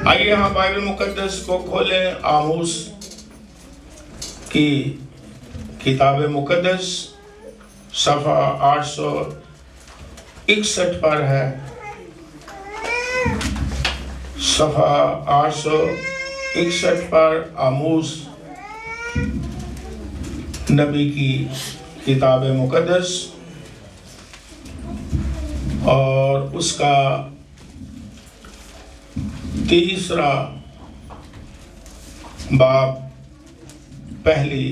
आइए हम बाइबल मुकद्दस को खोलें। आमोस की किताब मुकद्दस सफ़ा 861 पर है। सफ़ा 861 पर आमोस नबी की किताब मुकद्दस और उसका तीसरा बाब पहली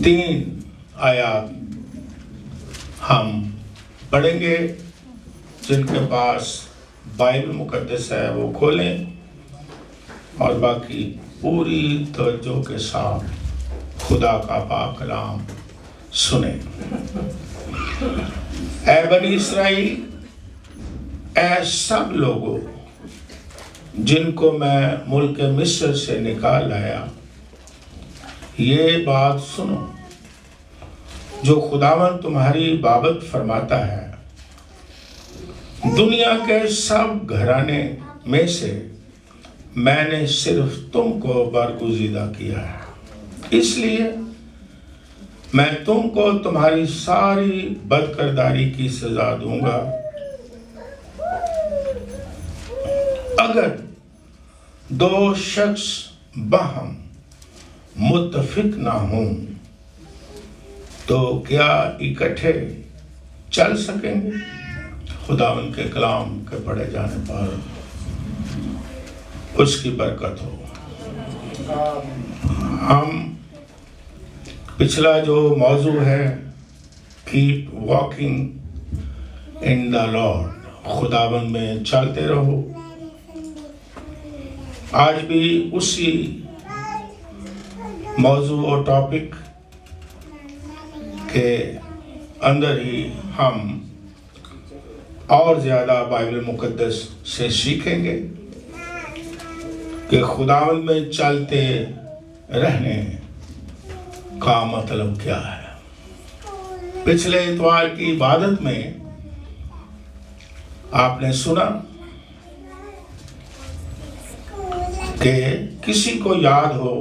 3 आयत हम पढ़ेंगे। जिनके पास बाइबल मुकद्दस है वो खोलें और बाकी पूरी तवज्जो के साथ खुदा का पाक कलाम सुने। ऐ बनी इस्राएल, ऐ सब लोगों जिनको मैं मुल्क मिस्र से निकाल लाया, ये बात सुनो जो खुदावंद तुम्हारी बाबत फरमाता है। दुनिया के सब घराने में से मैंने सिर्फ तुमको बरगुज़ीदा किया है, इसलिए मैं तुमको तुम्हारी सारी बदकिरदारी की सजा दूंगा। अगर 2 शख्स बाहम मुत्तफिक ना हों तो क्या इकट्ठे चल सकेंगे? खुदावंद के कलाम के पढ़े जाने पर उसकी बरकत हो। हम पिछला जो मौजू है keep walking in the Lord, खुदावंद में चलते रहो, आज भी उसी मौजू और टॉपिक के अंदर ही हम और ज़्यादा बाइबल मुकद्दस से सीखेंगे कि खुदावंद में चलते रहने का मतलब क्या है। पिछले इतवार की इबादत में आपने सुना कि किसी को याद हो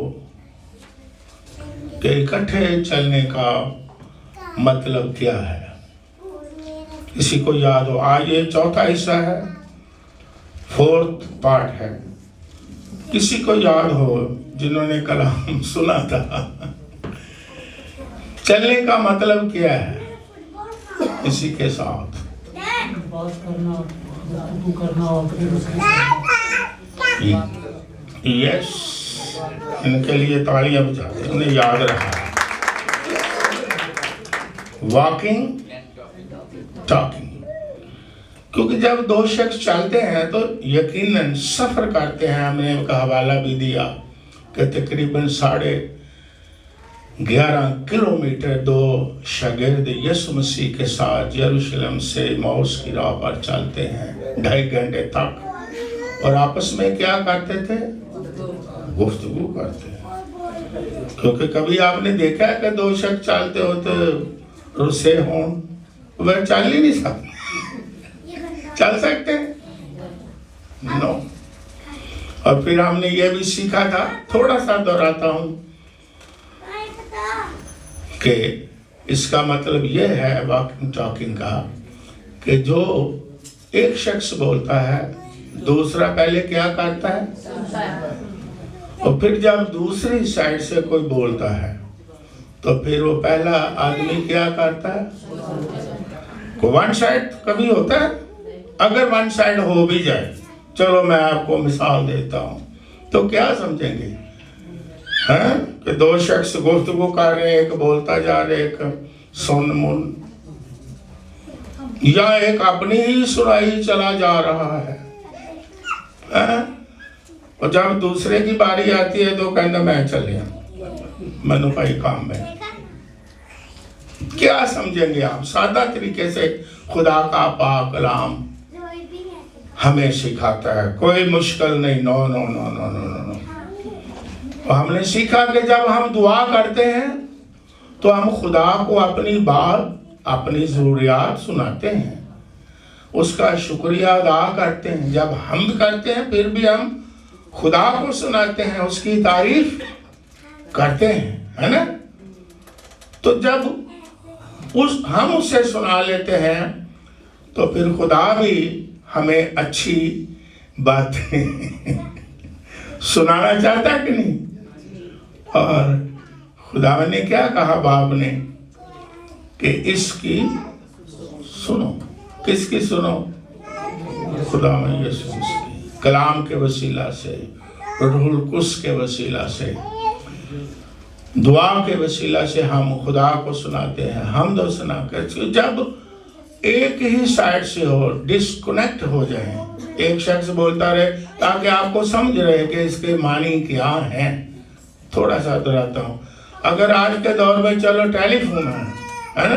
कि इकट्ठे चलने का मतलब क्या है। किसी को याद हो, आज ये चौथा हिस्सा है, 4th पार्ट है। किसी को याद हो जिन्होंने कलाम सुना था, चलने का मतलब क्या है? इसी के साथ बात करना, यस, इनके लिए तालियां बजाते, उन्हें याद रहा। वॉकिंग टॉकिंग, क्योंकि जब 2 शख्स चलते हैं तो यकीनन सफर करते हैं। हमने का हवाला भी दिया कि तकरीबन 11.5 किलोमीटर 2 शागिर्द यीशु मसीह के साथ यरूशलेम से मौस की राह पर चलते हैं 2.5 घंटे तक, और आपस में क्या करते थे? गुफ्तगू करते हैं। क्योंकि कभी आपने देखा है कि 2 शख्स चलते होते रुसे हों? वह चल ही नहीं सकते। चल सकते? नो। और फिर हमने ये भी सीखा था, थोड़ा सा दोहराता हूं, कि इसका मतलब ये है वॉकिंग टॉकिंग का कि जो एक शख्स बोलता है दूसरा पहले क्या करता है, और फिर जब दूसरी साइड से कोई बोलता है तो फिर वो पहला आदमी क्या करता है? को वन साइड कभी होता है? अगर वन साइड हो भी जाए, चलो मैं आपको मिसाल देता हूं, तो क्या समझेंगे हैं कि 2 शख्स गुफ्तगू कर रहे हैं, एक बोलता जा रहे, एक सुन मुन, या एक अपनी ही सुनाई चला जा रहा है, हैं? और जब दूसरे की बारी आती है तो कहना मैं चलिया, मैनू भाई काम में। क्या समझेंगे आप? सादा तरीके से खुदा का पाक कलाम हमें सिखाता है, कोई मुश्किल नहीं। No no no no no no. और हमने सीखा कि जब हम दुआ करते हैं तो हम खुदा को अपनी बात, अपनी ज़रूरियात सुनाते हैं, उसका शुक्रिया अदा करते हैं। जब हम्द करते हैं फिर भी हम खुदा को सुनाते हैं, उसकी तारीफ करते हैं, है ना। तो जब हम उससे सुना लेते हैं तो फिर खुदा भी हमें अच्छी बातें सुनाना चाहता है कि नहीं। और खुदा ने क्या कहा बाप ने कि इसकी सुनो। किसकी सुनो? खुदा में यीशु की कलाम के वसीला से, रूहुल कुद्स के वसीला से, दुआ के वसीला से हम खुदा को सुनाते हैं। हम दो सुना कर जब एक ही साइड से हो, डिस्कनेक्ट हो जाए, एक शख्स बोलता रहे ताकि आपको समझ रहे कि इसके मानी क्या है। थोड़ा सा दोहराता हूँ। अगर आज के दौर में चलो टेलीफोन है ना,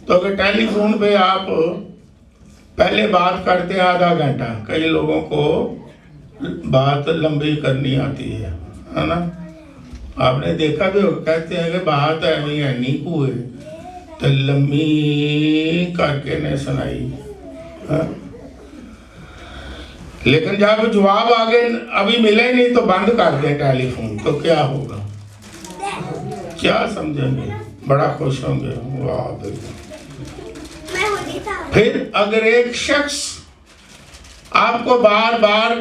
तो अगर टेलीफोन पे आप पहले बात करते आधा घंटा, कई लोगों को बात लंबी करनी आती है ना। आपने देखा भी होगा, कहते हैं कि बात है नहीं हुए तो लंबी करके ने सुनाई, हाँ? लेकिन जब जवाब आगे अभी मिले नहीं तो बंद कर दे टेलीफोन, तो क्या होगा? क्या समझेंगे? बड़ा खुश होंगे, वाह। फिर अगर एक शख्स आपको बार बार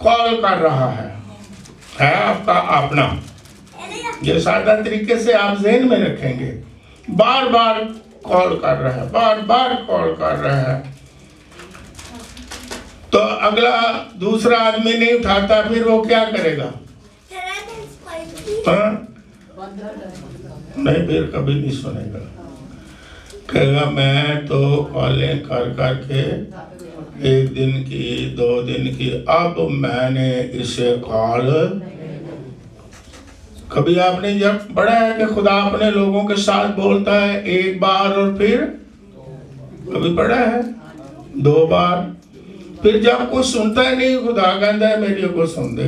कॉल कर रहा है आपका अपना, ये सादा तरीके से आप ज़हन में रखेंगे, बार बार कॉल कर रहा है, बार बार कॉल कर रहा है, तो अगला दूसरा आदमी नहीं उठाता, फिर वो क्या करेगा? हाँ? नहीं, फिर कभी नहीं सुनेगा। कहेगा मैं तो कॉलें कर करके 1 दिन की 2 दिन की, अब मैंने इसे कॉल। कभी आपने जब पढ़ा है कि खुदा अपने लोगों के साथ बोलता है 1 बार और फिर कभी पढ़ा है 2 बार, फिर जब कोई सुनता ही नहीं, खुदा कहता है मेरी को सुन दे।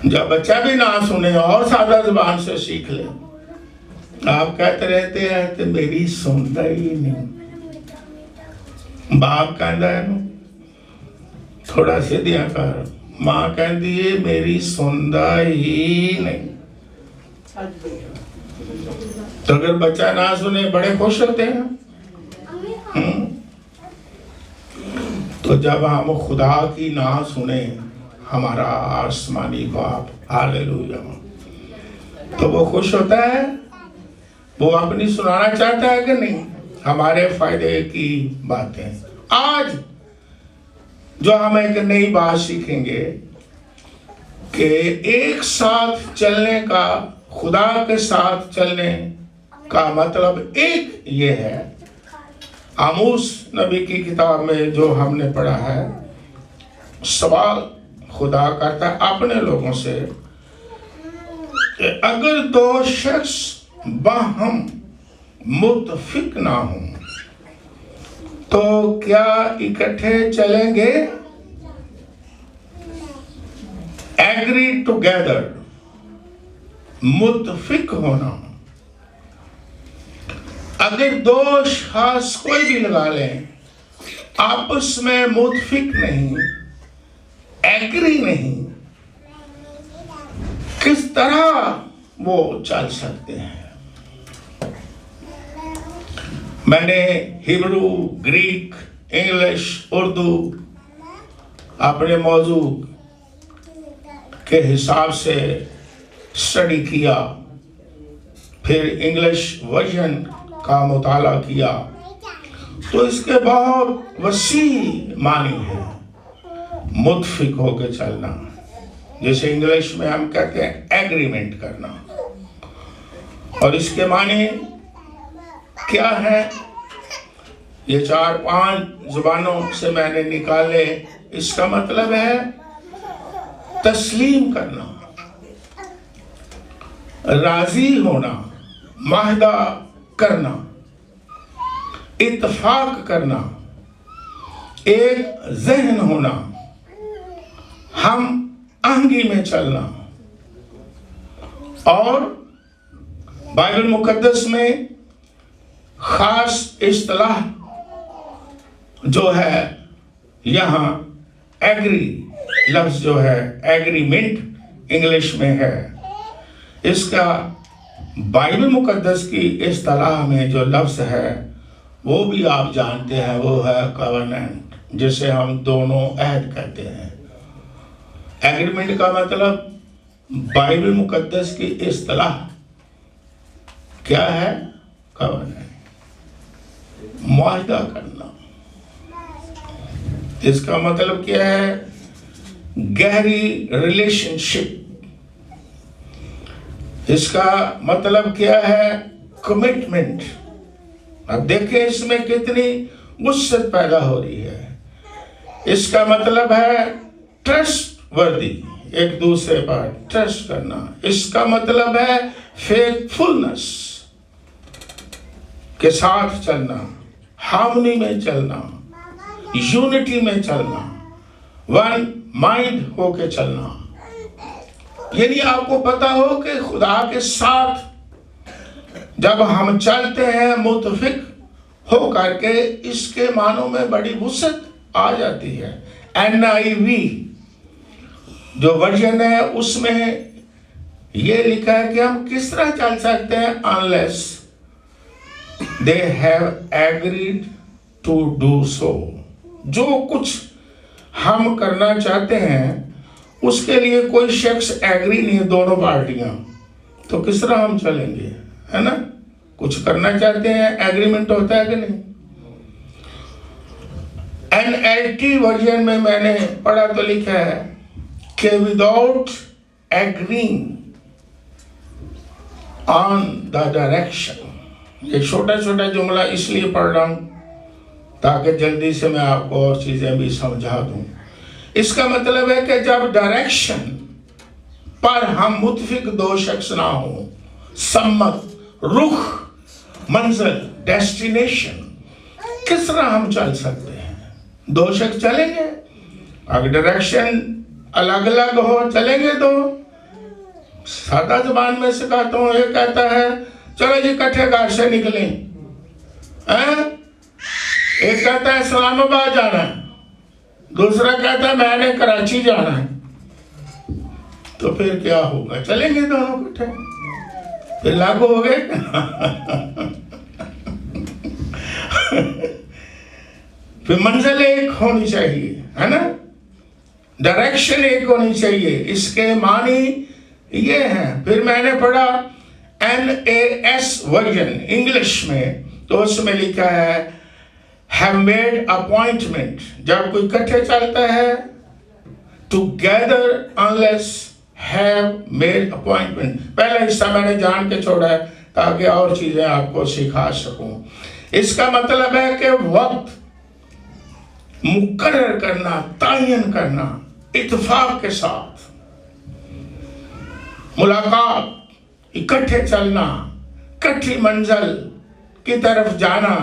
जब बच्चा भी ना सुने और सादा जुबान से सीख ले, आप कहते रहते हैं तो मेरी सुनता ही नहीं। बाप कहता है थोड़ा से दिया कर, माँ कहती है मेरी सुनता ही नहीं। तो अगर बच्चा ना सुने बड़े खुश होते हैं। तो जब हम खुदा की ना सुने, हमारा आसमानी बाप, हालेलुया, तो वो खुश होता है, वो अपनी सुनाना चाहता है कि नहीं, हमारे फायदे की बातें। आज जो हम एक नई बात सीखेंगे कि एक साथ चलने का, खुदा के साथ चलने का मतलब एक ये है। आमोस नबी की किताब में जो हमने पढ़ा है, सवाल खुदा करता है अपने लोगों से कि अगर 2 शख्स बाहम मुत्तफिक ना हो तो क्या इकट्ठे चलेंगे? एग्री टुगेदर, मुत्तफिक होना। अगर 2 शख्स कोई भी लगा लें, आपस में मुत्तफिक नहीं, एग्री नहीं, किस तरह वो चल सकते हैं? मैंने हिब्रू, ग्रीक, इंग्लिश, उर्दू अपने मौजू के हिसाब से स्टडी किया, फिर इंग्लिश वर्जन का मुताला किया, तो इसके बहुत वसी मानी है। मुत्तफिक होकर चलना, जैसे इंग्लिश में हम कहते हैं एग्रीमेंट करना, और इसके माने क्या है? ये 4-5 जुबानों से मैंने निकाले। इसका मतलब है तस्लीम करना, राजी होना, माहदा करना, इत्तफाक करना, एक ज़हन होना, हम आहंगी में चलना। और बाइबल मुकद्दस में खास इस्तिलाह जो है यहाँ एग्री लफ्ज जो है, एग्रीमेंट इंग्लिश में है, इसका बाइबल मुकद्दस की इस्तिलाह में जो लफ्ज है वो भी आप जानते हैं, वो है कवेनेंट, जिसे हम दोनों अहद कहते हैं। एग्रीमेंट का मतलब बाइबल मुकद्दस की इस्तिलाह क्या है? कवेनेंट, मुआहदा करना। इसका मतलब क्या है? गहरी रिलेशनशिप। इसका मतलब क्या है? कमिटमेंट। अब देखें इसमें कितनी वुसअत पैदा हो रही है। इसका मतलब है ट्रस्ट वर्दी, एक दूसरे पर ट्रस्ट करना। इसका मतलब है फेथफुलनेस के साथ चलना, हार्मनी में चलना, यूनिटी में चलना, वन माइंड होके चलना। यदि आपको पता हो कि खुदा के साथ जब हम चलते हैं मुतफिक हो करके, इसके मानों में बड़ी वुसअत आ जाती है। NIV जो वर्जन है उसमें ये लिखा है कि हम किस तरह चल सकते हैं, unless they have agreed to do so. जो कुछ हम करना चाहते हैं उसके लिए कोई शख्स एग्री नहीं है, दोनों पार्टियां, तो किस तरह हम चलेंगे, है ना? कुछ करना चाहते हैं, एग्रीमेंट होता है कि नहीं? NLT वर्जन में मैंने पढ़ा तो लिखा है कि without agreeing on the direction. ये छोटा छोटा जुमला इसलिए पढ़ रहा हूं ताकि जल्दी से मैं आपको और चीजें भी समझा दूं। इसका मतलब है कि जब डायरेक्शन पर हम मुतफिक दो शख्स ना हो, सम्मत रुख, मंजिल, डेस्टिनेशन, किस तरह हम चल सकते हैं? दो शख्स चलेंगे, अगर डायरेक्शन अलग अलग हो चलेंगे तो। सादा जुबान में सिखाता हूं, एक कहता है चलो जी इकट्ठे घर से निकलें, एक कहता है इस्लामाबाद जाना है, दूसरा कहता है मैंने कराची जाना है, तो फिर क्या होगा? चलेंगे दोनों इकट्ठे, फिर लागू हो गए। फिर मंजिल एक होनी चाहिए, है ना? डायरेक्शन एक होनी चाहिए। इसके मानी ये हैं। फिर मैंने पढ़ा NAS वर्जन इंग्लिश में, तो उसमें लिखा है have made appointment। जब कोई इकट्ठे चलता है, together unless have made appointment। पहला हिस्सा मैंने जान के छोड़ा है ताकि और चीजें आपको सिखा सकूं। इसका मतलब है कि वक्त मुकर्रर करना, तयन करना, इत्तेफाक के साथ मुलाकात, इकट्ठे चलना, इकट्ठी मंजिल की तरफ जाना,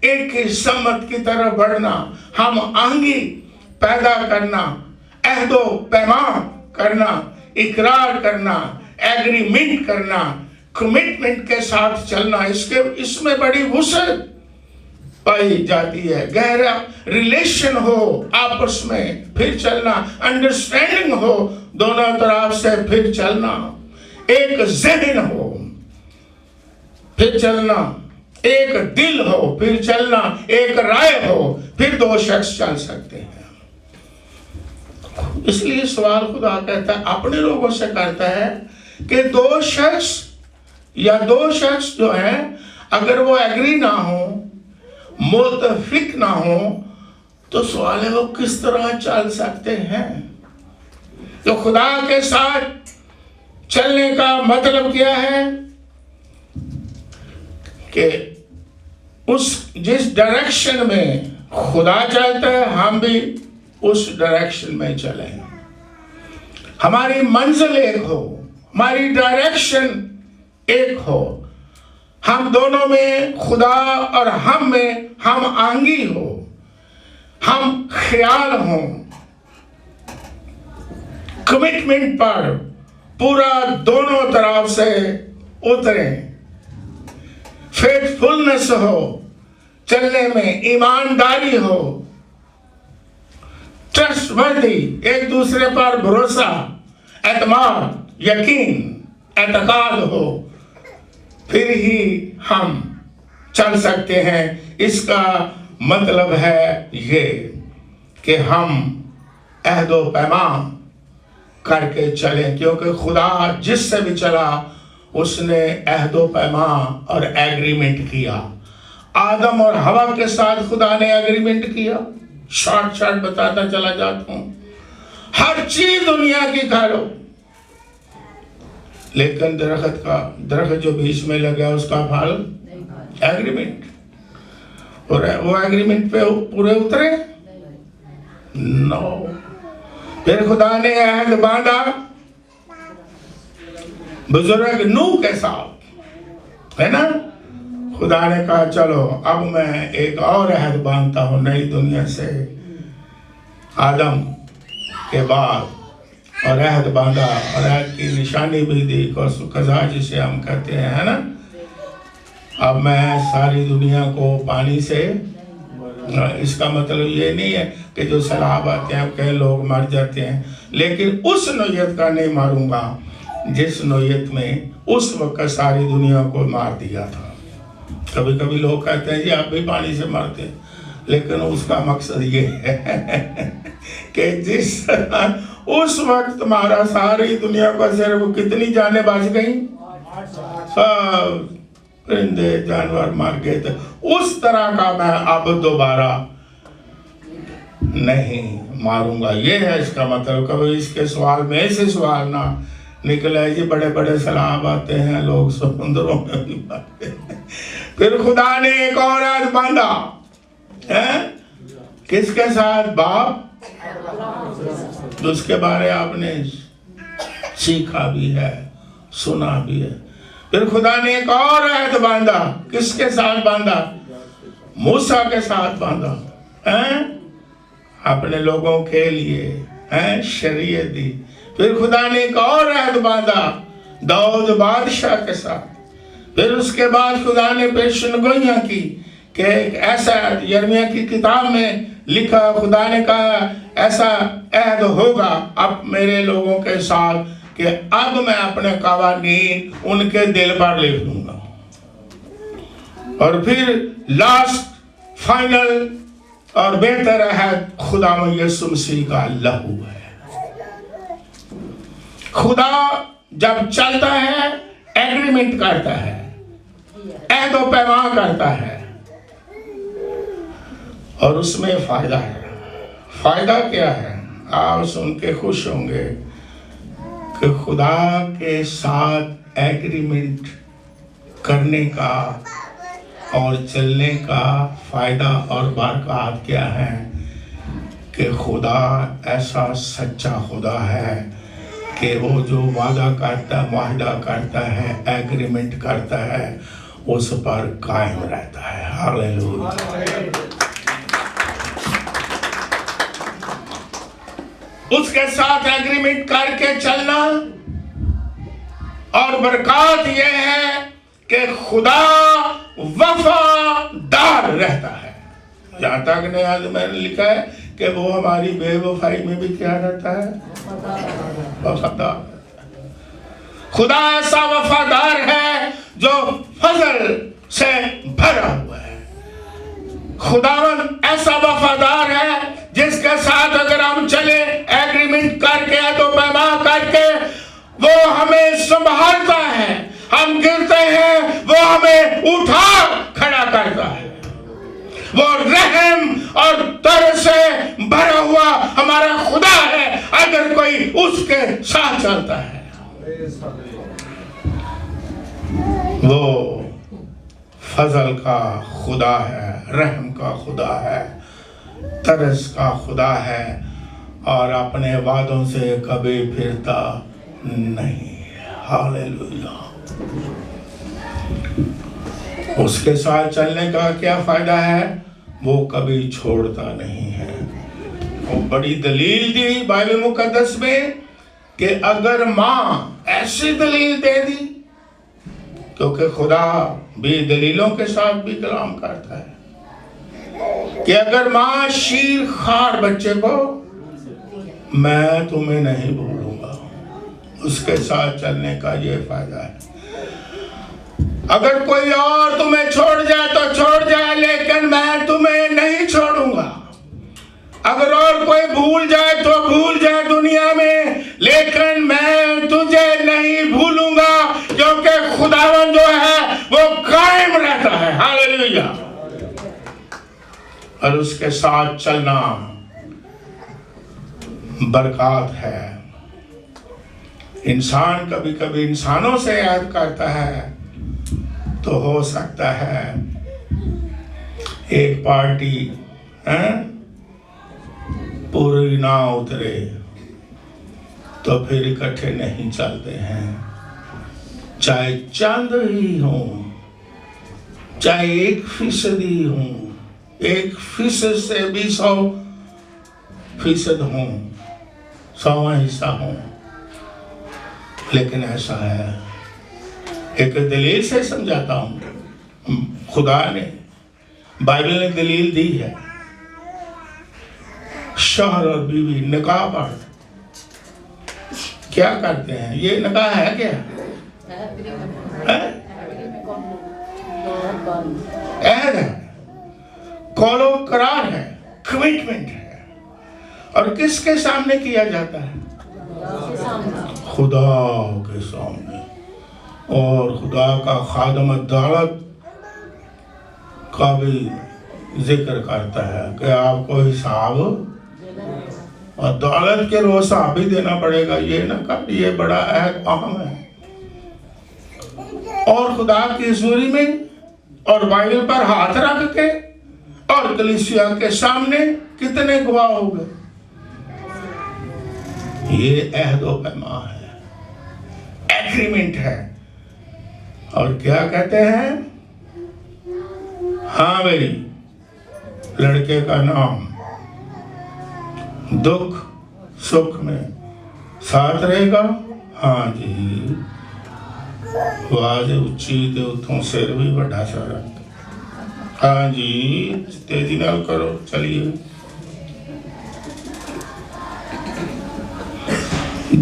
एक ही सम्मत की तरफ बढ़ना, हम आंगी पैदा करना, अहदो पैमान करना, इकरार करना, एग्रीमेंट करना, कमिटमेंट के साथ चलना। इसमें बड़ी वुसअत पाई जाती है। गहरा रिलेशन हो आपस में, फिर चलना, अंडरस्टैंडिंग हो दोनों तरफ से, फिर चलना, एक ज़हन हो फिर चलना, एक दिल हो फिर चलना, एक राय हो फिर दो शख्स चल सकते हैं। इसलिए सवाल खुदा कहता है, अपने लोगों से करता है कि दो शख्स या दो शख्स जो हैं, अगर वो एग्री ना हो, मुतफिक ना हो, तो सवाल है वो किस तरह चल सकते हैं? तो खुदा के साथ चलने का मतलब क्या है कि जिस डायरेक्शन में खुदा चलता है, हम भी उस डायरेक्शन में चलें। हमारी मंजिल एक हो, हमारी डायरेक्शन एक हो, हम दोनों में, खुदा और हम में हम आंगी हो, हम ख्याल हो, कमिटमेंट पर पूरा दोनों तरफ से उतरें, फेथफुलनेस हो, चलने में ईमानदारी हो, ट्रस्टवर्दी, एक दूसरे पर भरोसा, एतमाद, यकीन, एतकाद हो, फिर ही हम चल सकते हैं। इसका मतलब है ये कि हम अहदो पैमान करके चलें, क्योंकि खुदा जिससे भी चला उसने अहदो पैमान और एग्रीमेंट किया। आदम और हवा के साथ खुदा ने एग्रीमेंट किया। शॉर्ट बताता चला जाता हूं, हर चीज दुनिया की खा लो, लेकिन दरख्त जो बीच में लगा उसका फल एग्रीमेंट, और वो एग्रीमेंट पे पूरे उतरे नो। फिर खुदा ने अहद बांधा बुजुर्ग नूह के साथ, है ना। खुदा ने कहा चलो अब मैं एक और अहद बांधता हूं नई दुनिया से, आदम के बाद, और अहद बांधा और अहद की निशानी भी दी, कज़ा जिसे हम कहते हैं, है ना। अब मैं सारी दुनिया को पानी से, इसका मतलब ये नहीं है कि जो सैलाब आते हैं कई लोग मर जाते हैं, लेकिन उस नौयत का नहीं मारूंगा जिस नौयत में उस वक्त सारी दुनिया को मार दिया था। कभी कभी लोग कहते हैं जी आप भी पानी से मरते हैं, लेकिन उसका मकसद ये है कि जिस उस वक्त तुम्हारा सारी दुनिया का सिर्फ कितनी जानें बच गई, सब परिंदे जानवर मर गए थे, उस तरह का मैं अब दोबारा नहीं मारूंगा। ये है इसका मतलब। कभी इसके सवाल में से सवाल ना निकले जी बड़े बड़े सैलाब आते हैं, लोग समुद्रों में भी मरते हैं। फिर खुदा ने एक और अहद बांधा है, किसके साथ? बाप, जिसके बारे आपने सीखा भी है, सुना भी है। फिर खुदा ने एक और अहद बांधा, किसके साथ बांधा? मूसा के साथ बांधा, हैं? अपने लोगों के लिए, हैं? शरीयत दी। फिर खुदा ने एक और अहद बांधा दाऊद बादशाह के साथ। फिर उसके बाद खुदा ने पेशनगोइयां की कि एक ऐसा, यिर्मयाह की किताब में लिखा, खुदा ने कहा ऐसा अहद होगा अब मेरे लोगों के साथ कि अब मैं अपने कवानीन उनके दिल पर लिख दूंगा। और फिर लास्ट फाइनल और बेहतर अहद खुदावंद यीशु मसीह का लहू है। खुदा जब चलता है एग्रीमेंट करता है, अहद व पैमान करता है, और उसमें फायदा है। फायदा क्या है? आप सुन के खुश होंगे कि खुदा के साथ एग्रीमेंट करने का और चलने का फायदा और बरकत क्या है कि खुदा ऐसा सच्चा खुदा है कि वो जो वादा करता, मुआहदा करता है, एग्रीमेंट करता है, उस पर कायम रहता है। हालेलुया। उसके साथ एग्रीमेंट करके चलना, और बरकत यह है कि खुदा वफादार रहता है। यहां तक ने आज मैंने लिखा है कि वो हमारी बेवफाई में भी क्या रहता है? वफादार। खुदा ऐसा वफादार है जो फजल से भरा हुआ है। खुदावंद ऐसा वफादार है जिसके साथ अगर हम चले एग्रीमेंट करके, तो पैमान करके, वो हमें संभालता है। हम गिरते हैं वो हमें उठा खड़ा करता है। वो रहम और तरस से भरा हुआ हमारा खुदा है अगर कोई उसके साथ चलता है। वो फजल का खुदा है, रहम का खुदा है, तरस का खुदा है, और अपने वादों से कभी फिरता नहीं। हालेलुया। उसके साथ चलने का क्या फायदा है? वो कभी छोड़ता नहीं है। वो बड़ी दलील दी बाइबल मुकद्दस में कि अगर माँ ऐसी दलील दे दी क्योंकि खुदा भी दलीलों के साथ भी कलाम करता है कि अगर माँ शीर खार बच्चे को, मैं तुम्हें नहीं भूलूंगा। उसके साथ चलने का ये फायदा है। अगर कोई और तुम्हें छोड़ जाए तो छोड़ जाए, लेकिन मैं तुम्हें नहीं छोड़ूंगा। अगर और कोई भूल जाए तो भूल जाए दुनिया में, लेकिन मैं तुझे नहीं भूलूंगा, क्योंकि खुदावन जो है वो कायम रहता है। हालेलुया। और उसके साथ चलना बरकत है। इंसान कभी कभी इंसानों से याद करता है तो हो सकता है एक पार्टी पूरी ना उतरे तो फिर इकट्ठे नहीं चलते हैं। चाहे चंद ही हो, चाहे 1% हो, 1% से भी 100% हो, 100वां हिस्सा हो, लेकिन ऐसा है। एक दलील से समझाता हूं। खुदा ने, बाइबल ने दलील दी है। शौहर और बीवी निकाह पर क्या करते हैं? ये निकाह है क्या? अहद है, कौलो करार है, कमिटमेंट है। और किसके सामने किया जाता है? खुदा के सामने। और खुदा का खादम अदालत का भी जिक्र करता है कि आपको हिसाब अदालत के रोज भी देना पड़ेगा। ये ना कर, ये बड़ा अहम है। और खुदा की हज़ूरी में और बाइबल पर हाथ रख के और कलीसिया के सामने कितने गवाह हो गए? ये अहद व पैमा है, एग्रीमेंट है। और क्या कहते हैं? हाँ भाई, लड़के का नाम दुख सुख में साथ रहेगा। हाँ जी, आवाज उच्ची ते उतों सिर भी बड़ा सारा। हाँ जी, तेजी नाल करो, चलिए।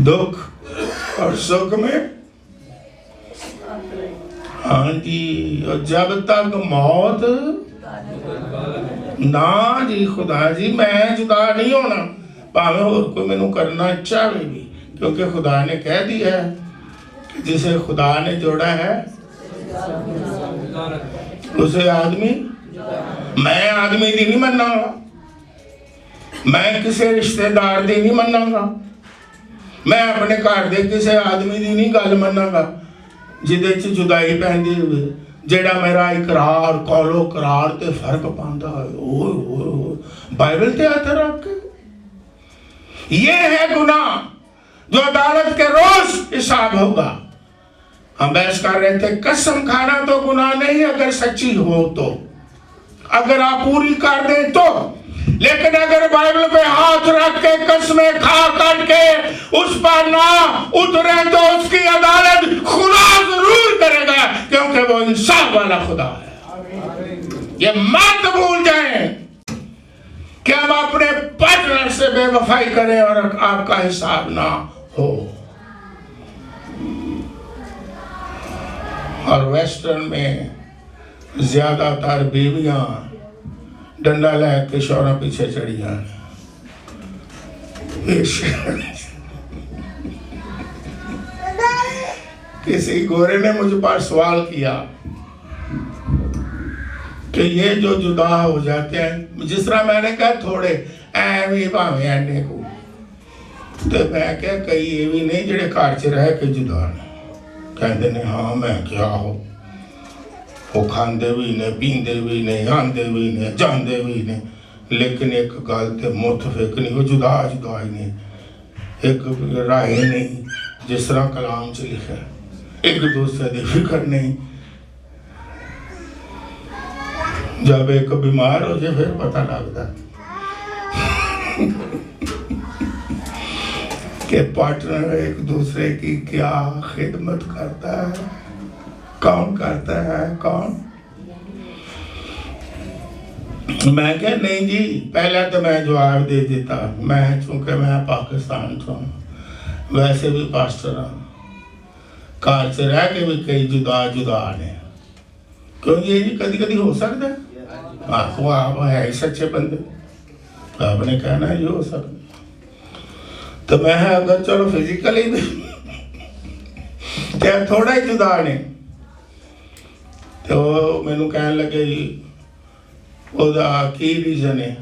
दुख और सुख में, हाँ जी। और जब तक मौत ना जी, खुदा जी मैं जुदा नहीं होना, भावे होर कोई मैनू करना चाहे भी, क्योंकि खुदा ने कह दिया है कि जिसे खुदा ने जोड़ा है उसे आदमी, मैं आदमी दी नहीं मनागा, मैं किसी रिश्तेदार दी नहीं मनागा, मैं अपने घर दे किसी आदमी दी नहीं गल मनागा जिदे च जुदाई पैंदी होवे, जेड़ा मेरा इकरार कौलो करार ते फर्क पांदा है। ओए बाइबल ते हाथ रख के, ये है गुनाह जो अदालत के रोज हिसाब होगा। हम बहस कर रहे थे, कसम खाना तो गुनाह नहीं अगर सच्ची हो तो, अगर आप पूरी कर दें तो। लेकिन अगर बाइबल पे हाथ रख के कसमें खा करके उस पर ना उतरे तो उसकी अदालत खुदा जरूर करेगा, क्योंकि वो इंसाफ वाला खुदा है। ये मत भूल जाएं कि हम अपने पार्टनर से बेवफाई करें और आपका हिसाब ना हो। और वेस्टर्न में ज्यादातर बीवियां डंडा लेके शौहरा पीछे चढ़िया। किसी गोरे ने मुझ पर सवाल किया कि ये जो जुदा हो जाते हैं, जिस तरह मैंने कहा थोड़े एवं भावे एने को, तो मैं क्या कई ये भी नहीं जेड़े घर च रह के जुदा ने, कहते ने हाँ मैं क्या हो, वो खांदे भी ने, पींदे भी ने, आंदे भी ने, जांदे भी ने, लेकिन एक गल ते मुतफिक नहीं, वो जुदा जुदाई नहीं, एक राय नहीं, जिस तरह कलाम च लिखा, एक दूसरे की फिक्र नहीं। जब एक बीमार हो जाए फिर पता लगता कि पार्टनर एक दूसरे की क्या खिदमत करता है, कौन करता है? कौन? मैं क्या, नहीं जी, पहले तो मैं जवाब दे देता, मैं चूंकि मैं पाकिस्तान से हूँ, वैसे भी पास्टर हूँ, घर से रह के भी कई जुदा जुदा ने, क्योंकि ये जी कभी कभी हो सकता है। हाँ, तो आप है ही सच्चे बंदे, आपने कहना है ये हो सकता। तो मैं अगर चलो फिजिकली भी क्या थोड़ा ही जुदा ने, तो मैनू कहने लगे जी ਉਹਦਾ ਕੀ ਰੀਜ਼ਨ ਹੈ।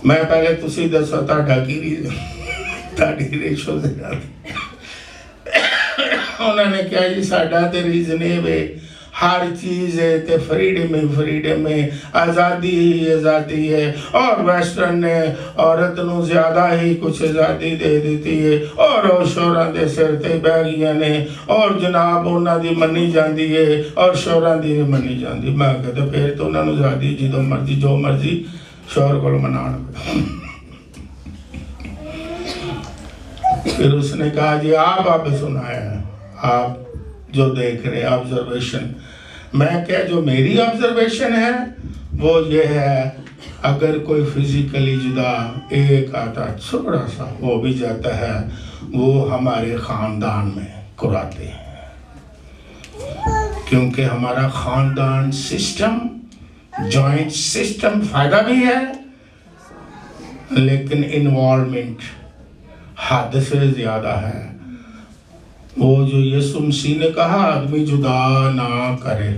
मैं पहले तुसी दसो ਤੁਹਾਡਾ ਕੀ ਰੀਜ਼ਨ, ਤੁਹਾਡੀ ਰੇਸ਼ੋ ਦੇ ਨਾਲ। ਉਹਨਾਂ ਨੇ ਕਿਹਾ ਜੀ ਸਾਡਾ ਤੇ ਰੀਜ਼ਨ ਇਹ ਵੇ हर चीज़ है तो फ्रीडम है, आज़ादी ही आज़ादी है, और वेस्टर्न ने औरत नू ज़्यादा ही कुछ आज़ादी दे दी है, और शोरां दे सिर ते बह गई ने, और जनाब उन्हां दी मन्नी जाती है और शोरां दी नहीं मन्नी जाती। मैं कहता फिर तो उन्होंने आज़ादी जो मर्जी शोर को मनाण। फिर उसने कहा जी आप सुनाया है, आप जो देख रहे ऑब्जर्वेशन। मैं क्या, जो मेरी ऑब्जर्वेशन है वो ये है, अगर कोई फिजिकली जुदा एक आता थोड़ा सा हो भी जाता है, वो हमारे ख़ानदान में कुराते हैं, क्योंकि हमारा ख़ानदान सिस्टम, जॉइंट सिस्टम फ़ायदा भी है, लेकिन इन्वॉल्वमेंट हद से ज़्यादा है। वो जो यीशु मसीह ने कहा आदमी जुदा ना करे,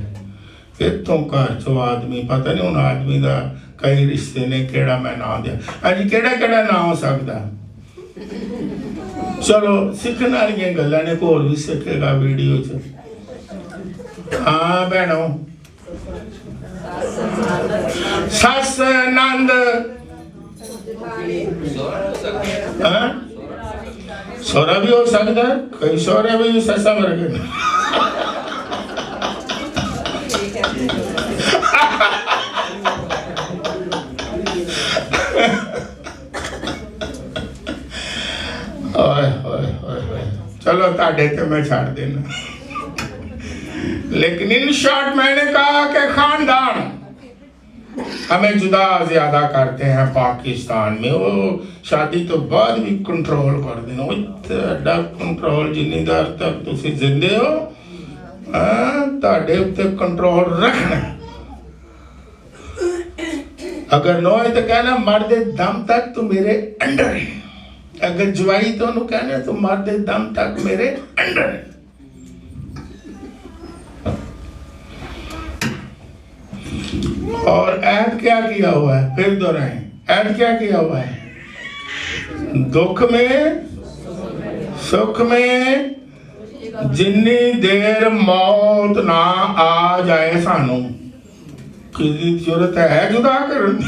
इतों घर चो आदमी, पता नहीं उन आदमी का कई रिश्ते ने केड़ा मैं ना दिया। अज केड़ा ना हो सकता, चलो सीखने वाली गल्लां ने, होर भी सीखेगा वीडियो च। हाँ भैनों, सस नंद सोरा भी हो सकता है, कई सोरे भी ससा मर गए। चलो ताड़े ते मैं छाड़ देना, लेकिन इन शॉर्ट मैंने कहा कि खानदान हमें जुदा ज्यादा करते हैं। पाकिस्तान में वो शादी तो बाद भी कंट्रोल कर देना, वो इतना कंट्रोल जिन्नी देर तक तुसी जिंदे हो ताड़े उत्ते कंट्रोल रखना। अगर नो है तो कहना मर दे दम तक तू मेरे अंडर है, अगर जवाई तो उन्होंने कहना तू मर दे दम तक मेरे अंडर है। और ऐड क्या किया हुआ है, फिर दोहराएं, ऐड क्या किया हुआ है, दुख में सुख में जिन्नी देर मौत ना आ जाए सानू किसी जरूरत है जुदा करने।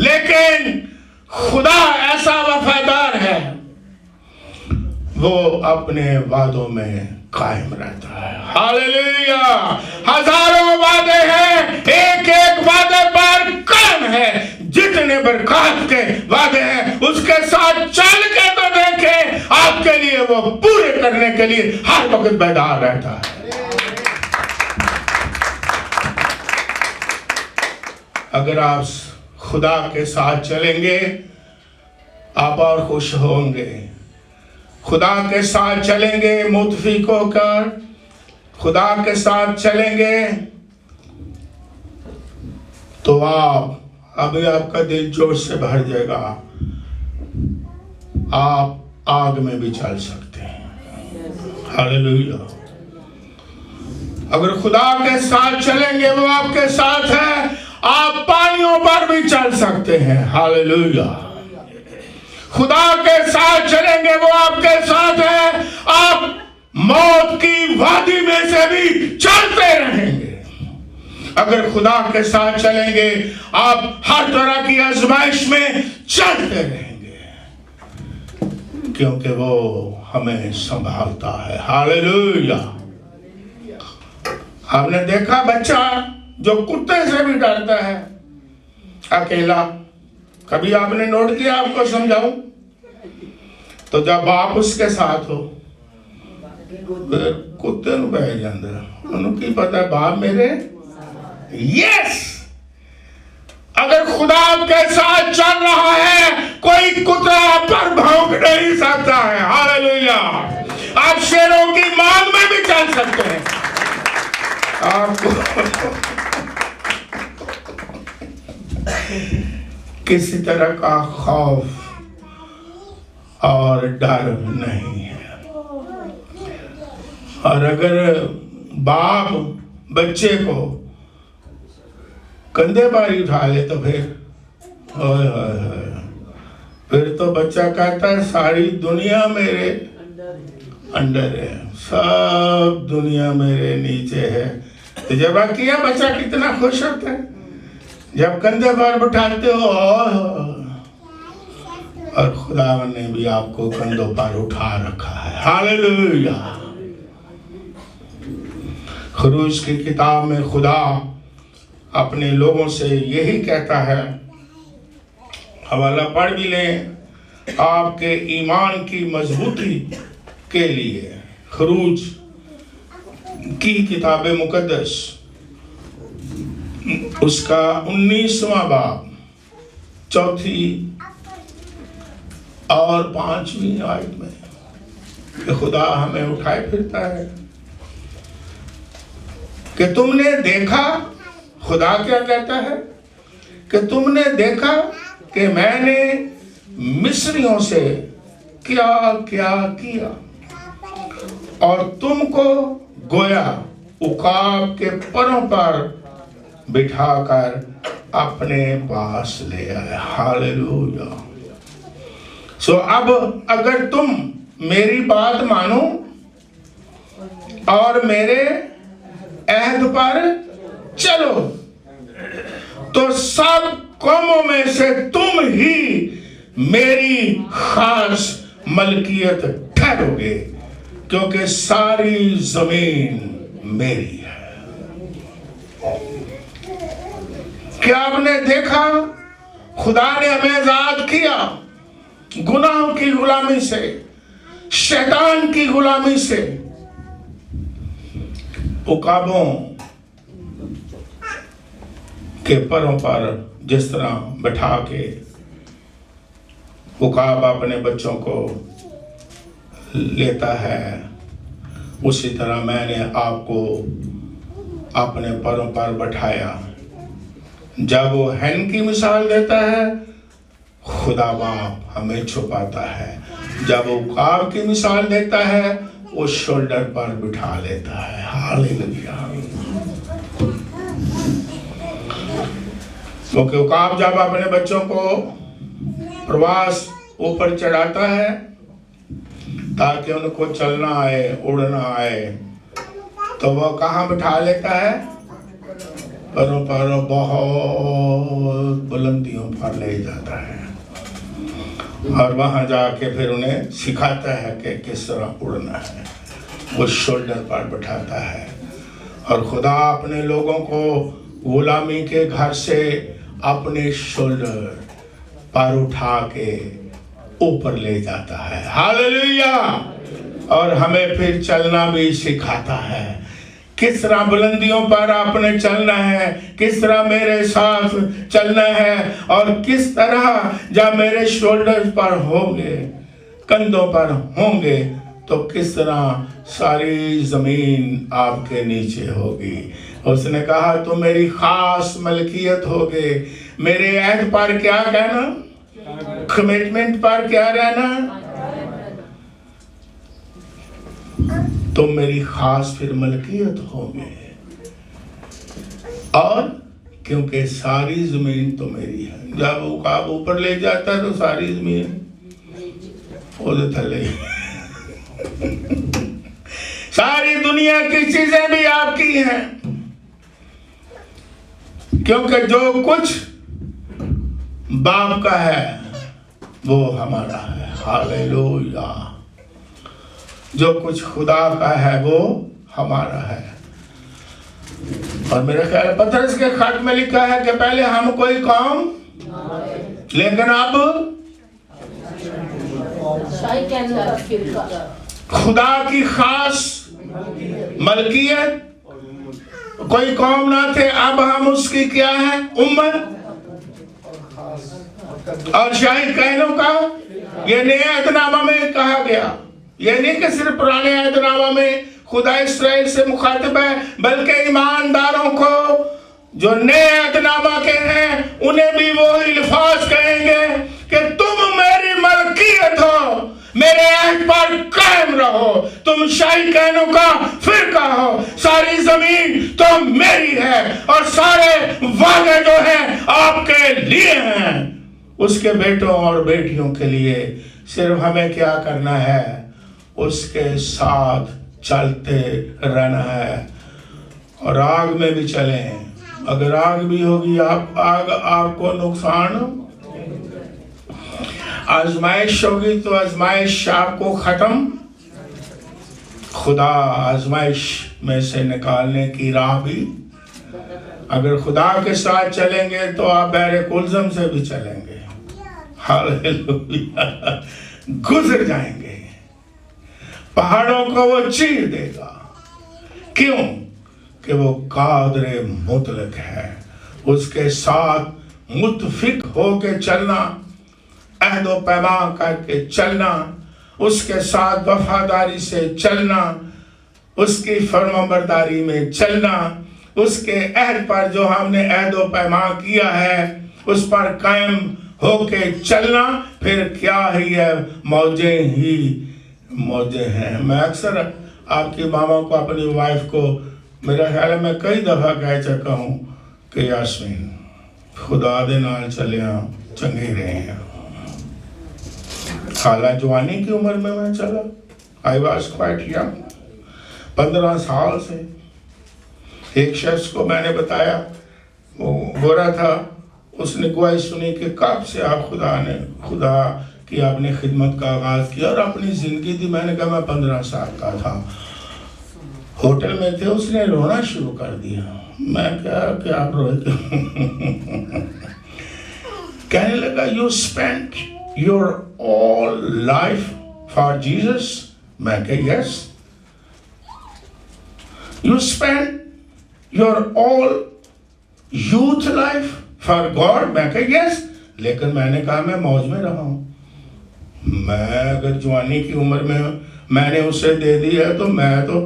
लेकिन खुदा ऐसा वफादार है, वो अपने वादों में कायम रहता है। हालेलुया। हजारों वादे हैं, एक एक वादे पर कायम है। जितने बरकत के वादे हैं उसके साथ चल के तो देखें, आपके लिए वो पूरे करने के लिए हर वक्त बेदार रहता है। अगर आप खुदा के साथ चलेंगे आप और खुश होंगे। खुदा के साथ चलेंगे मुतफिक होकर, खुदा के साथ चलेंगे तो आप अभी आपका दिल जोश से भर जाएगा, आप आग में भी चल सकते हैं। हालेलुया। अगर खुदा के साथ चलेंगे वो आपके साथ है, आप पानियों पर भी चल सकते हैं। हालेलुया। खुदा के साथ चलेंगे वो आपके साथ है, आप मौत की वादी में से भी चलते रहेंगे। अगर खुदा के साथ चलेंगे आप हर तरह की आजमाइश में चलते रहेंगे, क्योंकि वो हमें संभालता है। हालेलुया। आपने देखा बच्चा जो कुत्ते से भी डरता है अकेला, कभी आपने नोट किया? आपको समझाऊं, तो जब बाप उसके साथ हो फिर कुत्ते ਨੂੰ ਬਹਿ ਜਾਂਦਾ, ਉਹਨੂੰ ਕੀ पता बाप मेरे। यस, अगर खुदा आपके साथ चल रहा है कोई कुत्ता आप पर भौंक नहीं सकता है। हालेलुया। आप शेरों की मांग में भी चल सकते हैं। आपको किसी तरह का खौफ और डर नहीं है। और अगर बाप बच्चे को कंधे पर ही उठा ले तो फिर ओए होए होए, फिर तो बच्चा कहता है सारी दुनिया मेरे अंडर है, सब दुनिया मेरे नीचे है। तो जब किया बच्चा कितना खुश होता है जब कंधे पर बिठाते हो। और खुदा ने भी आपको कंधों पर उठा रखा है। हालेलुया। खरूज की किताब में खुदा अपने लोगों से यही कहता है, हवाला पढ़ भी लें आपके ईमान की मजबूती के लिए। खरूज की किताब मुकद्दस उसका 19वां बाब 4 और 5वीं आयत में कि खुदा हमें उठाए फिरता है कि तुमने देखा। खुदा क्या कहता है कि तुमने देखा कि मैंने मिस्रियों से क्या क्या किया और तुमको गोया उकाब के परों पर बिठाकर अपने पास ले आया। हालेलुया। सो अब अगर तुम मेरी बात मानो और मेरे अहद पर चलो तो सब कौमों में से तुम ही मेरी खास मलकियत ठहरोगे, क्योंकि सारी जमीन मेरी है। क्या आपने देखा खुदा ने हमें आजाद किया गुनाहों की गुलामी से, शैतान की गुलामी से। उकाबों के परों पर जिस तरह बैठा के उकाब अपने बच्चों को लेता है, उसी तरह मैंने आपको अपने परों पर बैठाया। जब वो हैन की मिसाल देता है, खुदा बाप हमें छुपाता है। जब वो उकाब की मिसाल देता है, वो शोल्डर पर बिठा लेता है। हालेलुया। क्योंकि उकाब जब अपने बच्चों को प्रवास ऊपर चढ़ाता है ताकि उनको चलना आए, उड़ना आए, तो वह कहाँ बिठा लेता है? परों पर बहुत बुलंदियों पर ले जाता है और वहां जाके फिर उन्हें सिखाता है कि किस तरह उड़ना है। वो शोल्डर पर बैठाता है। और खुदा अपने लोगों को गुलामी के घर से अपने शोल्डर पर उठा के ऊपर ले जाता है। हालेलुया। और हमें फिर चलना भी सिखाता है। किस तरह बुलंदियों पर आपने चलना है, किस तरह मेरे साथ चलना है, और किस तरह जब मेरे शोल्डर पर होंगे, कंधों पर होंगे, तो किस तरह सारी जमीन आपके नीचे होगी। उसने कहा तुम मेरी खास मलकियत होगे। मेरे अहद पर क्या कहना, कमिटमेंट पर क्या रहना, तुम मेरी खास फिर मलकियत होगे। और क्योंकि सारी जमीन तो मेरी है। जब उकाब ऊपर ले जाता है तो सारी जमीन ओदे थले सारी दुनिया की चीजें भी आपकी हैं, क्योंकि जो कुछ बाप का है वो हमारा है। हालेलुया। जो कुछ खुदा का है वो हमारा है। और मेरे ख्याल पतरस के खत में लिखा है कि पहले हम कोई काम, लेकिन अब शाही कहने का फिरका, खुदा की खास मलकियत, कोई कौम ना थे, अब हम उसकी क्या है, उम्मत। और शाही कहनों का ये नए अहदनामा में कहा गया। ये नहीं कि सिर्फ पुराने अहदनामा में खुदा इस्राएल से मुखातिब है, बल्कि ईमानदारों को जो नए अहदनामा के हैं उन्हें भी वो अल्फाज कहेंगे कि तुम मेरी मलकियत हो, मेरे अहद पर कायम रहो, तुम शाही कहनों का फिरका हो, सारी जमीन तो मेरी है और सारे वादे जो हैं आपके लिए हैं, उसके बेटों और बेटियों के लिए। सिर्फ हमें क्या करना है, उसके साथ चलते रहना है। और आग में भी चलें, अगर आग भी होगी आग आपको नुकसान, आजमाइश होगी तो आजमाइश आपको खत्म। खुदा आजमाइश में से निकालने की राह भी, अगर खुदा के साथ चलेंगे तो आप बहरे कुलज़म से भी चलेंगे, हालेलुया, गुजर जाएंगे, पहाड़ों को वो चीर देगा। क्यों? कि वो कादरे मुतलक है। उसके साथ मुत्फिक होके चलना, अहदो पैमा करके चलना, उसके साथ वफादारी से चलना, उसकी फरमाबरदारी में चलना, उसके अहद पर जो हमने अहदो पैमा किया है उस पर कायम होके चलना, फिर क्या ही है, मौजें ही मौजें हैं। मैं अक्सर आपकी मामा को, अपनी वाइफ को, मेरा ख्याल है मैं कई दफ़ा कह चुका हूँ कि यास्मीन खुदा दे नाल चलिया चंगी रहे हैं। खाला जवानी की उम्र में मैं चला, आई वॉज क्वाइट यंग, 15 साल से। एक शख्स को मैंने बताया, वो गोरा था, उसने गवाही सुनी कि कब से आप खुदा की आपने खिदमत का आगाज़ किया, और अपनी ज़िंदगी थी। मैंने कहा मैं 15 साल का था, होटल में थे, उसने रोना शुरू कर दिया। मैं क्या आप रोए? कहने लगा you spent your all life for Jesus. मैं कहा yes. You spend your all youth life for God. मैं कहा यस। लेकिन मैंने कहा मैं मौज में रहा हूं। मैं अगर जवानी की उम्र में मैंने उसे दे दी है तो मैं तो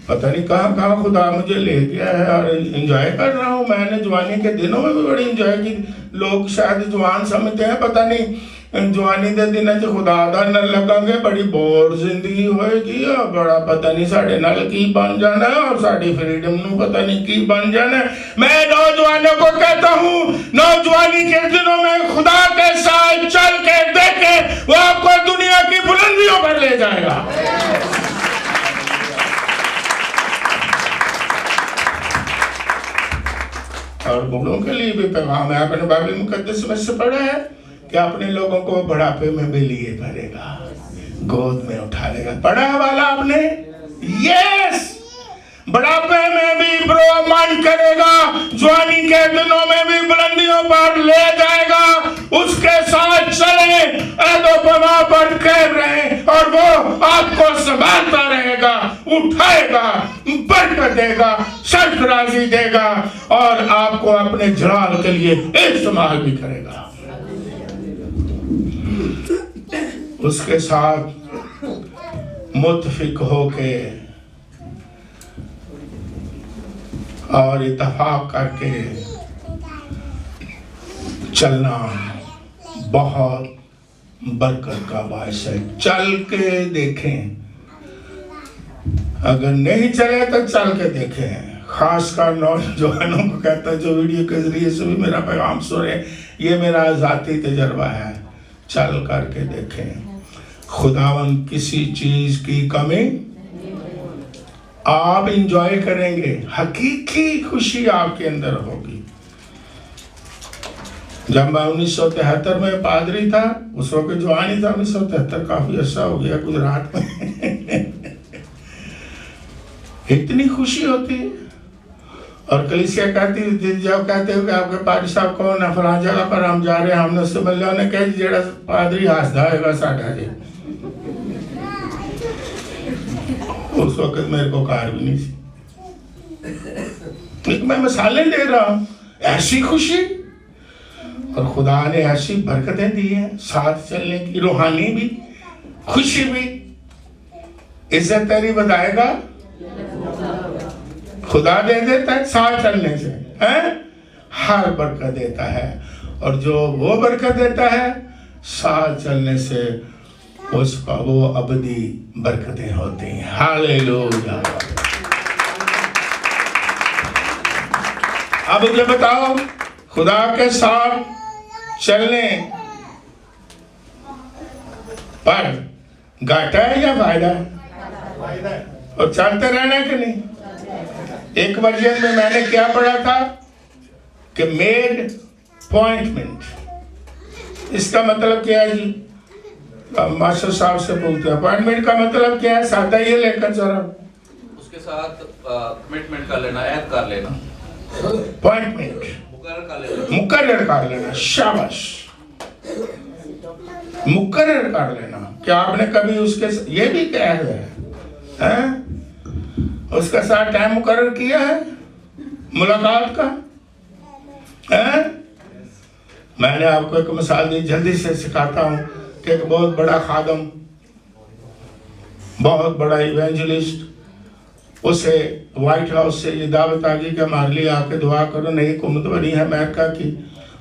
पता नहीं कहाँ खुदा मुझे ले गया है और एंजॉय कर रहा हूँ। मैंने जवानी के दिनों में भी बड़ी एंजॉय की। लोग शायद जवान समझते हैं, पता नहीं जवानी के दिन च खुदा दा न लगांगे, बड़ी बोर जिंदगी होएगी और बड़ा पता नहीं साढ़े नाल की बन जाना है और साड़ी फ्रीडम नू पता नहीं की बन जाना है। मैं नौजवानों को कहता हूँ, नौजवानी के दिनों में खुदा के साथ चल के देखे, वो आपको दुनिया की बुलंदियों पर ले जाएगा। और बूढ़ों के लिए भी पैगाम है, अपने बाइबल मुकद्दस में से पढ़ा है कि अपने लोगों को बुढ़ापे में भी लिए करेगा, गोद में उठा लेगा। पढ़ा वाला आपने? यस। बुढ़ापे में भी मन करेगा, जवानी के दिनों में भी बुलंदियों पर ले जाएगा। उसके साथ चले, अहद-ओ-पैमा पर कायम रहे और वो आपको संभालता रहेगा, उठाएगा, बरकत देगा, सरफराजी देगा और आपको अपने जलाल के लिए इस्तेमाल भी करेगा। उसके साथ मुत्फिक होके और इत्तेफाक करके चलना बहुत बरकत का बायस है। चल के देखें, अगर नहीं चले तो चल के देखें। खासकर नौजवानों को कहता है जो वीडियो के जरिए से भी मेरा पैगाम सुने, ये मेरा ज़ाती तजर्बा है। चल करके देखें, खुदावंद किसी चीज की कमी, आप इंजॉय करेंगे, हकीकी खुशी आपके अंदर होगी। जब मैं 1973 में पादरी था, उस वक्त जवानी था, 1973 काफी अच्छा हो गया गुजरात में। इतनी खुशी होती है और कलीसिया कहती जब कहते हो कि आपके पादरी साहब कौन है, फलां जगह पर हम जा रहे हैं, हमने उससे मिले, उन्हें कहा जेड़ा पादरी हसदा होगा साडा जी। उस वक्त मेरे को कार भी नहीं थी, लेकिन मैं मिसालें दे रहा हूं, ऐसी खुशी। और खुदा ने ऐसी बरकतें दी हैं साथ चलने की, रूहानी भी, खुशी भी। इज्जत तेरी बताएगा, खुदा दे देता है साथ चलने से, हैं? हर बरकत देता है, और जो वो बरकत देता है साथ चलने से, उसका वो अबदी बरकतें होती हैं। हालेलुया। अब मुझे बताओ, खुदा के साथ चलने पर घाटा है या फायदा है? और चलते रहना कि नहीं? एक वर्जन में मैंने क्या पढ़ा था कि मेड अपॉइंटमेंट, इसका मतलब क्या है जी? मास्टर साहब से पूछते हैं अपॉइंटमेंट का मतलब क्या है? सादा ये लेकर जरा उसके साथ कमिटमेंट कर लेना, ऐड कर लेना, अपॉइंटमेंट मुकर्रर कर लेना। शाबाश, मुकर्रर कर लेना। क्या आपने कभी उसके ये भी कहा है, उसके साथ टाइम मुकर्रर किया है मुलाकात का? मैंने आपको एक मिसाल दी, जल्दी से सिखाता हूँ कि एक बहुत बड़ा खादम, बहुत बड़ा इवेंजलिस्ट, उसे व्हाइट हाउस से ये दावत आ गई कि हमारे लिए आके दुआ करो, नई हुकूमत बनी है अमेरिका की।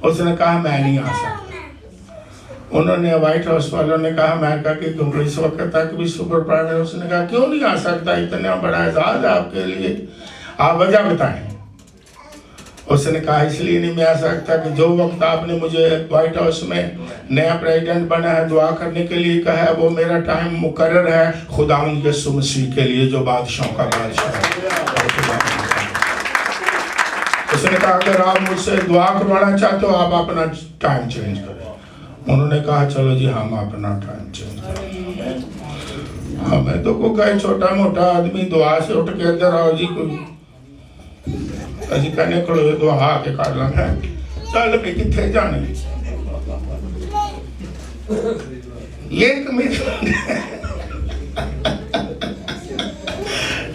उसने कहा मैं नहीं आ सकता। उन्होंने व्हाइट हाउस वालों ने कहा अमेरिका की हुकूमत इस वक्त तक भी सुपर प्राइम मिनिस्टर, उसने कहा क्यों नहीं आ सकता, इतना बड़ा एजाज आपके लिए, आप वजह बताएं। उसने कहा इसलिए नहीं मैं आ सकता कि जो वक्त आपने मुझे व्हाइट हाउस में नया प्रेसिडेंट बना है दुआ करने के लिए कहा है, वो मेरा टाइम मुकर्रर है खुदावंद यीशु मसीह के लिए जो बादशाहों का बादशाह है। उसने कहा अगर आप मुझसे दुआ करवाना चाहते हो आप अपना टाइम चेंज करें। उन्होंने कहा चलो जी हम अपना टाइम चेंज करें। हमें तो को कहे छोटा मोटा आदमी दुआ से उठ के अंदर आओ जी, कोई अजी कहने खड़ो दुआ के कर लेंगे, चल भी किथे जाने ये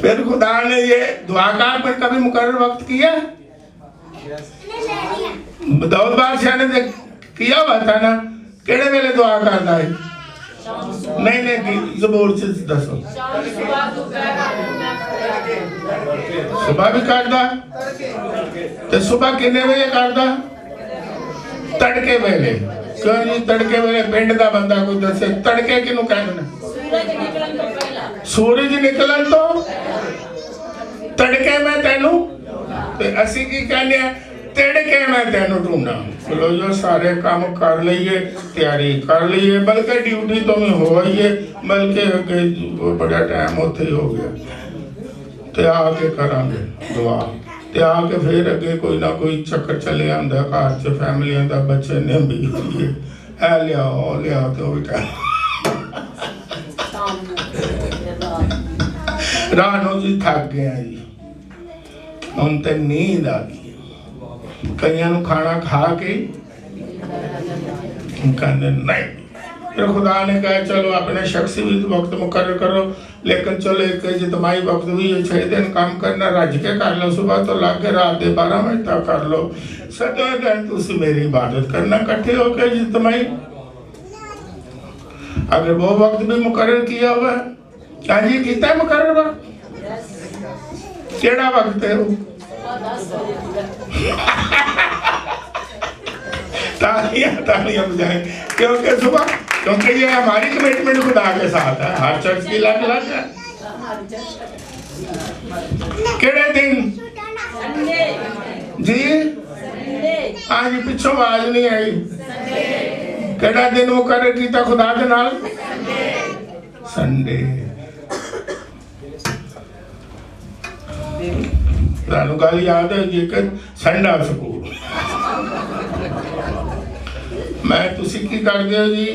फिर खुदा ने ये दुआ का पर कभी मुकर्रर वक्त किया? दाऊद बादशाह ने किया हुआ था ना, केड़े वेले दुआ करता है? नहीं ज़बूर से दसो। सुबह भी करता, तो सुबह कितने बजे करता? तड़के वेले। क्यों जी तड़के वेले पिंड दा बंदा कोई दसे तड़के किनू कहना? सूरज निकलन तो तड़के मैं तेनू, ते असी की कहने तड़के मैं तेनू ढूंढा। चलो जो सारे काम कर लीए, तैयारी कर लीए, बल्कि ड्यूटी तो में हो ही है, बल्कि बड़ा टाइम उत्थे ही हो गया, ते आके करांगे दुआ, ते आके फिर अगे कोई ना कोई चक्कर चले आंदा घर च, फैमिलियां दा बच्चे ने भी है लियाओ तो भी रानो जी थक गया जी, हम ते नींद आ गई। कईयां नू खाना खा के कहते नहीं, फिर खुदा ने कहा चलो अपने शख्सी भी वक्त मुकर्रर करो, लेकिन चलो एक इज्तिमाई वक्त भी 6 दिन काम करना, रज के कर लो, सुबह तो ला के रात के 12 बजे तक कर लो, 7 दिन तुम मेरी इबादत करना इकट्ठे होकर इज्तिमाई। अगर वो वक्त भी मुकर्रर किया हुआ है, क्या जी कितना मुकर्रर वक्त? केड़ा वक्त है वो? तालियां बजाएं, क्योंकि सुबह, क्योंकि ये हमारी कमिटमेंट खुदा के साथ है, हर चर्च की अलग-अलग है। केड़े दिन जी? हाँ जी, पिछों आवाज नहीं आई। केड़ा दिन मुकर्रर किया खुदा के नाल? संडे। सानू गल याद है जी कि संडा स्कूल मैं तुसी की करदे हो जी?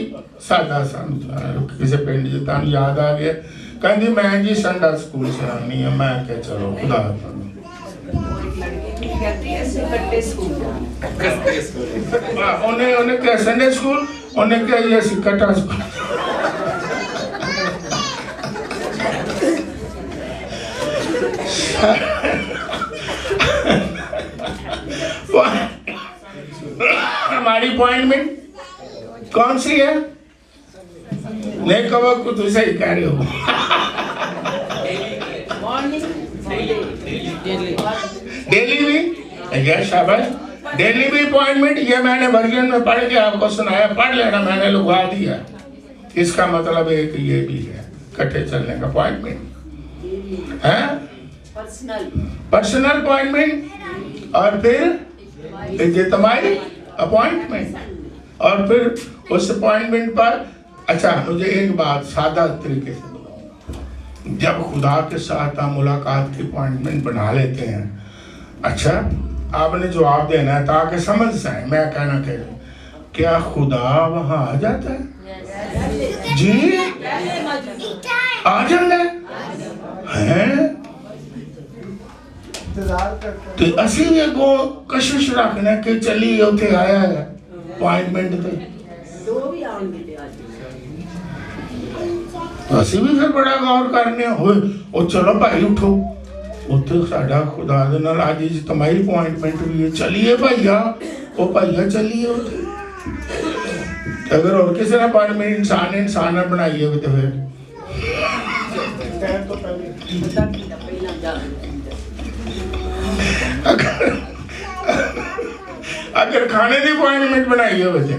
साडा सानू किसी पिंड च तानू याद आ गया, कहंदी मैं जी संडा स्कूल से आनी है। मैं क्या चलो खुदा कहती है इकट्ठे स्कूल जाना। उन्हें क्या संडे स्कूल, उन्हें क्या ये सिकटा स्कूल। हमारी अपॉइंटमेंट कौन सी है? नहीं कहो कुछ दूसरा ही कह रहे हो। डेली भी यस शाबाश, डेली भी अपॉइंटमेंट। ये मैंने वर्जन में पढ़ के आपको सुनाया, पढ़ लेना, मैंने लुभा दिया। इसका मतलब है कि ये भी है इकट्ठे चलने का अपॉइंटमेंट है, पर्सनल अपॉइंटमेंट, और फिर इज्तिमाई अपॉइंटमेंट, और फिर उस अपॉइंटमेंट पर। अच्छा, मुझे एक बात सादा तरीके से बताऊं, जब खुदा के साथ आप मुलाकात की अपॉइंटमेंट बना लेते हैं, अच्छा आपने जवाब देना है ताकि समझ जाए मैं कहना कह रहा हूँ, क्या खुदा वहां आ जाता है? जी आ जाता है। तो ਅਸੀਂ ਵੀ ਅੱਗੋਂ ਕਸ਼ਿਸ਼ ਰੱਖਣਾ ਕਿ ਚੱਲੀ ਉੱਥੇ ਆਇਆ ਹੈ अपॉइंटमेंट ਤੇ, ਅਸੀਂ ਵੀ ਫਿਰ ਬੜਾ ਗੌਰ ਕਰਨੇ ਹੋਏ ਉਹ ਚਲੋ ਭਾਈ ਉਠੋ, ਉੱਥੇ ਸਾਡਾ ਖੁਦਾ ਦੇ ਨਾਲ ਅੱਜ ਇਜਤਮਾਈ अपॉइंटमेंट ਵੀ ਹੈ, ਚੱਲੀਏ ਭਾਈਆ, ਉਹ ਭਾਈਆ ਚੱਲੀਏ ਉੱਥੇ। अगर और किसी ने अपॉइंटमेंट इंसान ने बनाई है तो फिर अगर खाने की अपॉइंटमेंट बनाई हो बच्चे,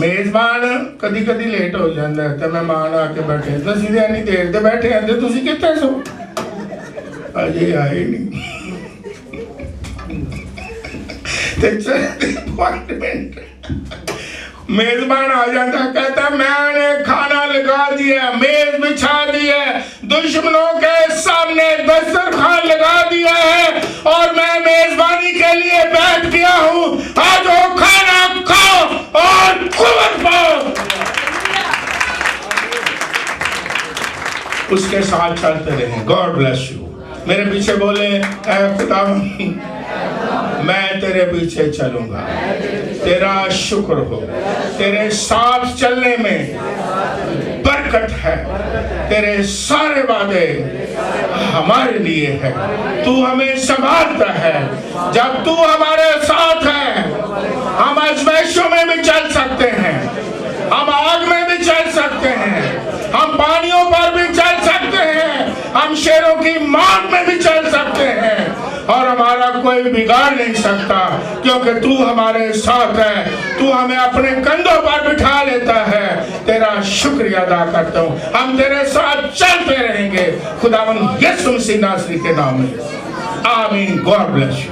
मेजबान कदी कदी लेट हो जाता है तो मेहमान आके बैठे तो सीधे इन्नी देर से बैठे आते, तुसी कितने सो अजे आए नहीं। मेजबान आ जाता, कहता मैंने खाना लगा दिया, मेज बिछा दी है, दुश्मनों के सामने दस्तरखान लगा दिया है, और मैं मेजबानी के लिए बैठ गया हूँ। आज वो खाना खाओ और कुव्वत पाओ। उसके साथ चलते रहे। God bless you. मेरे पीछे बोले, ऐ खुदा मैं तेरे पीछे चलूंगा, तेरा शुक्र हो, तेरे साथ चलने में बरकत है, तेरे सारे वादे हमारे लिए है, तू हमें संभालता है। जब तू हमारे साथ है हम आजमाइशों में भी चल सकते हैं, हम आग में भी चल सकते हैं, हम पानियों पर भी चल सकते हैं, हम शेरों की मौत में भी चल सकते हैं, और हमारा कोई बिगाड़ नहीं सकता, क्योंकि तू हमारे साथ है। तू हमें अपने कंधों पर बिठा लेता है। तेरा शुक्रिया अदा करता हूँ। हम तेरे साथ चलते रहेंगे खुदावंद यीशु मसीह नासरी के नाम में, आमीन। God bless you.